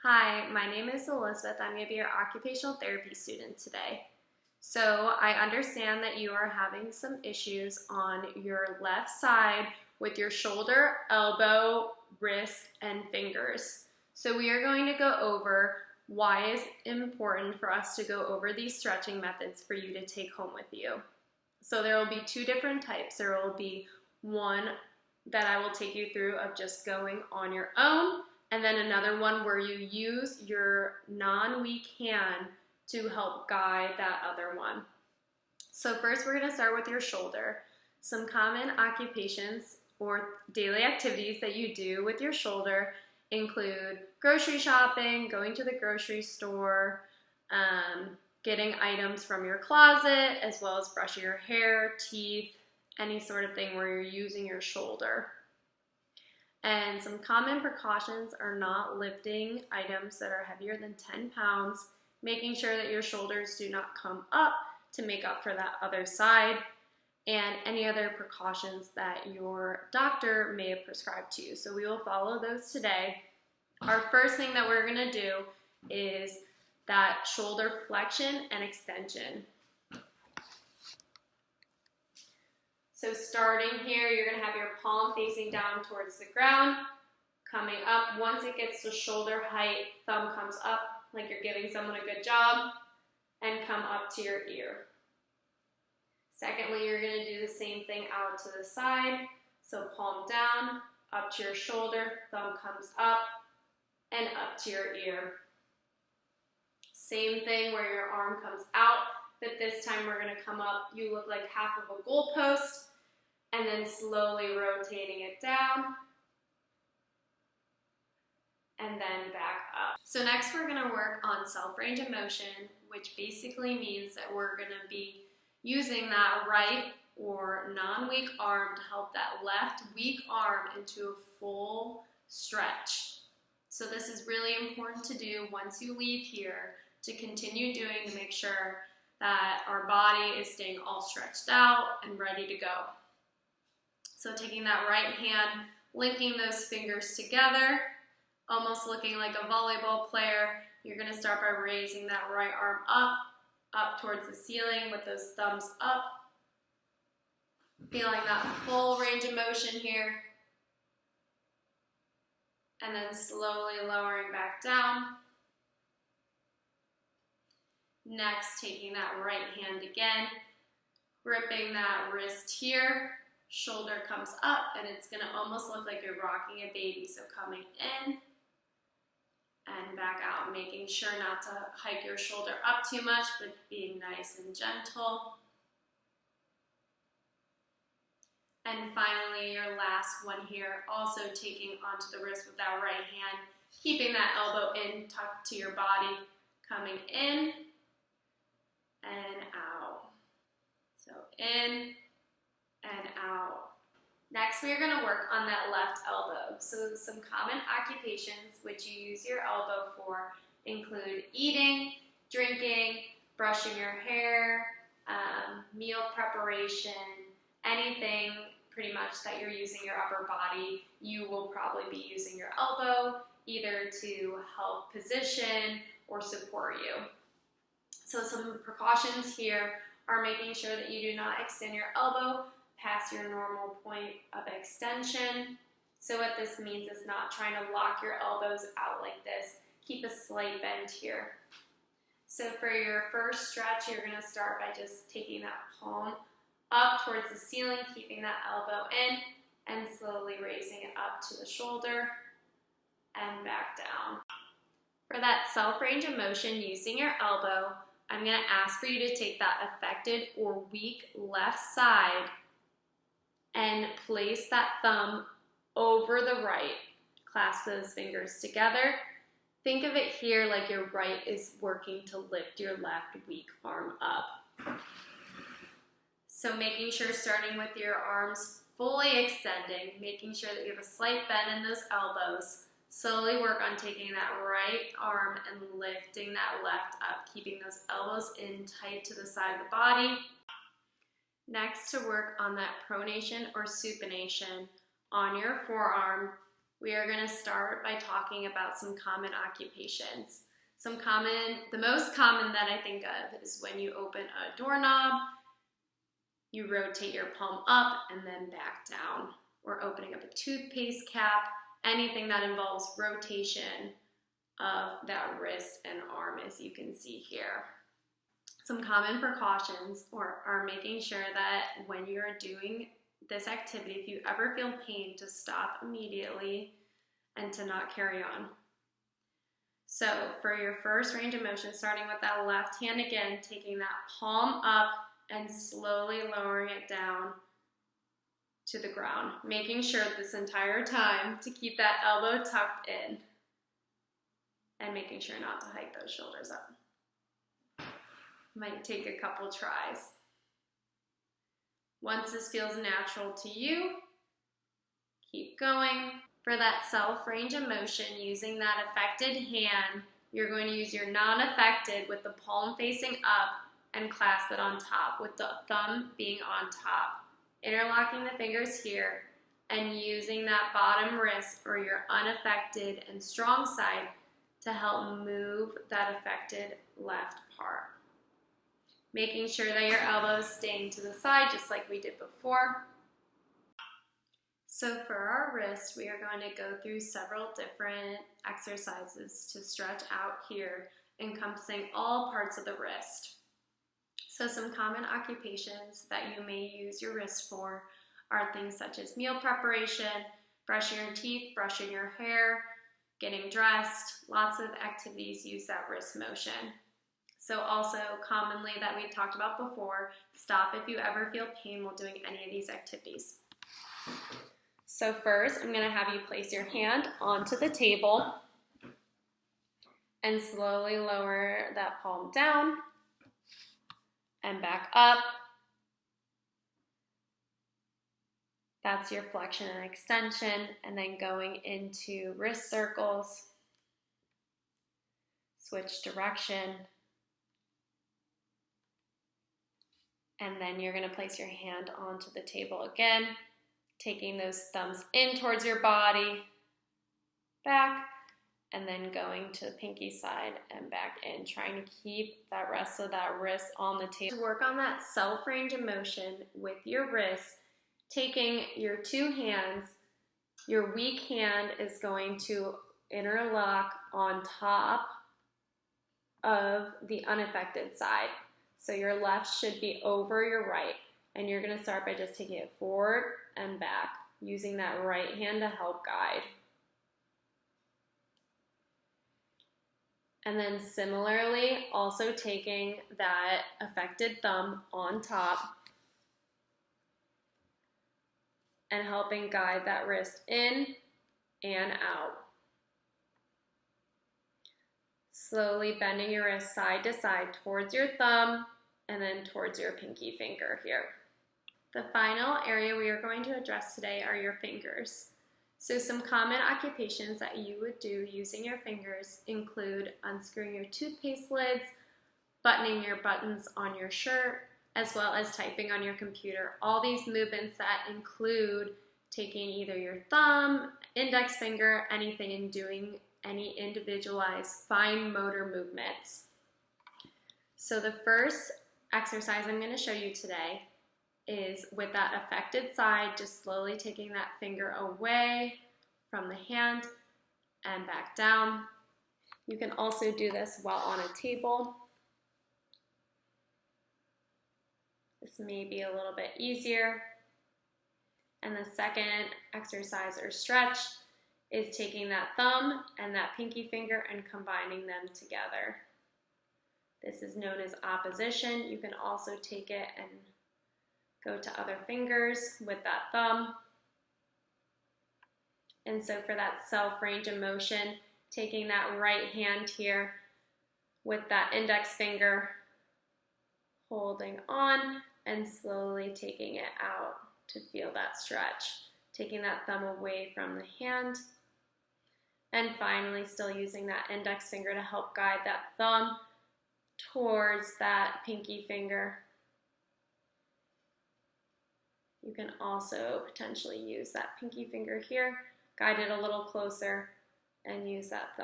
Hi, my name is Elizabeth. I'm going to be your occupational therapy student today. So I understand that you are having some issues on your left side with your shoulder, elbow, wrist, and fingers. So we are going to go over why it's important for us to go over these stretching methods for you to take home with you. So there will be two different types. There will be one that I will take you through of just going on your own, and then another one where you use your non-weak hand to help guide that other one. So first we're going to start with your shoulder. Some common occupations or daily activities that you do with your shoulder include grocery shopping, going to the grocery store, getting items from your closet, as well as brushing your hair, teeth, any sort of thing where you're using your shoulder. And some common precautions are not lifting items that are heavier than 10 pounds, making sure that your shoulders do not come up to make up for that other side, and any other precautions that your doctor may have prescribed to you. So we will follow those today. Our first thing that we're going to do is that shoulder flexion and extension. So starting here, you're going to have your palm facing down towards the ground, coming up. Once it gets to shoulder height, thumb comes up like you're giving someone a good job, and come up to your ear. Secondly, you're going to do the same thing out to the side. So palm down, up to your shoulder, thumb comes up, and up to your ear. Same thing where your arm comes out, but this time we're going to come up. You look like half of a goalpost, and then slowly rotating it down, and then back up. So next we're going to work on self-range of motion, which basically means that we're going to be using that right or non-weak arm to help that left weak arm into a full stretch. So this is really important to do once you leave here, to continue doing to make sure that our body is staying all stretched out and ready to go. So taking that right hand, linking those fingers together, almost looking like a volleyball player. You're going to start by raising that right arm up towards the ceiling with those thumbs up. Feeling that full range of motion here. And then slowly lowering back down. Next, taking that right hand again, gripping that wrist here, shoulder comes up, and it's going to almost look like you're rocking a baby. So coming in and back out, making sure not to hike your shoulder up too much, but being nice and gentle. And finally, your last one here, also taking onto the wrist with that right hand, keeping that elbow in, tucked to your body, coming in and out. So in and out. Next, we are going to work on that left elbow. So some common occupations which you use your elbow for include eating, drinking, brushing your hair, meal preparation, anything pretty much that you're using your upper body. You will probably be using your elbow either to help position or support you. So some precautions here are making sure that you do not extend your elbow past your normal point of extension. So what this means is not trying to lock your elbows out like this. Keep a slight bend here. So for your first stretch, you're going to start by just taking that palm up towards the ceiling, keeping that elbow in, and slowly raising it up to the shoulder and back down. For that self-range of motion using your elbow, I'm going to ask for you to take that affected or weak left side and place that thumb over the right. Clasp those fingers together. Think of it here like your right is working to lift your left weak arm up. So making sure, starting with your arms fully extending, making sure that you have a slight bend in those elbows. Slowly work on taking that right arm and lifting that left up, keeping those elbows in tight to the side of the body. Next, to work on that pronation or supination on your forearm we are going to start by talking about some common occupations. The most common that I think of is when you open a doorknob, you rotate your palm up and then back down, or opening up a toothpaste cap, anything that involves rotation of that wrist and arm, as you can see here. Some common precautions are making sure that when you're doing this activity, if you ever feel pain, to stop immediately and to not carry on. So for your first range of motion, starting with that left hand again, taking that palm up and slowly lowering it down to the ground, making sure this entire time to keep that elbow tucked in and making sure not to hike those shoulders up. Might take a couple tries. Once this feels natural to you, keep going. For that self range of motion, using that affected hand, you're going to use your non-affected with the palm facing up and clasp it on top, with the thumb being on top. Interlocking the fingers here and using that bottom wrist or your unaffected and strong side to help move that affected left part. Making sure that your elbows staying to the side just like we did before. So for our wrist, we are going to go through several different exercises to stretch out here, encompassing all parts of the wrist. So some common occupations that you may use your wrist for are things such as meal preparation, brushing your teeth, brushing your hair, getting dressed. Lots of activities use that wrist motion. So also commonly that we talked about before, stop if you ever feel pain while doing any of these activities. So first, I'm going to have you place your hand onto the table and slowly lower that palm down and back up. That's your flexion and extension, and then going into wrist circles, switch direction, and then you're going to place your hand onto the table again, taking those thumbs in towards your body, back, and then going to the pinky side and back in, trying to keep that rest of that wrist on the table. To work on that self range of motion with your wrist, taking your two hands, your weak hand is going to interlock on top of the unaffected side. So your left should be over your right, and you're going to start by just taking it forward and back, using that right hand to help guide. And then similarly, also taking that affected thumb on top and helping guide that wrist in and out. Slowly bending your wrist side to side towards your thumb and then towards your pinky finger here. The final area we are going to address today are your fingers. So some common occupations that you would do using your fingers include unscrewing your toothpaste lids, buttoning your buttons on your shirt, as well as typing on your computer. All these movements that include taking either your thumb, index finger, anything, and doing any individualized fine motor movements. So the first exercise I'm going to show you today is with that affected side, just slowly taking that finger away from the hand and back down. You can also do this while on a table. This may be a little bit easier. And the second exercise or stretch is taking that thumb and that pinky finger and combining them together. This is known as opposition. You can also take it and go to other fingers with that thumb. And so for that self range of motion, taking that right hand here with that index finger, holding on and slowly taking it out to feel that stretch. Taking that thumb away from the hand. And finally, still using that index finger to help guide that thumb towards that pinky finger. You can also potentially use that pinky finger here guide it a little closer, and use that thumb.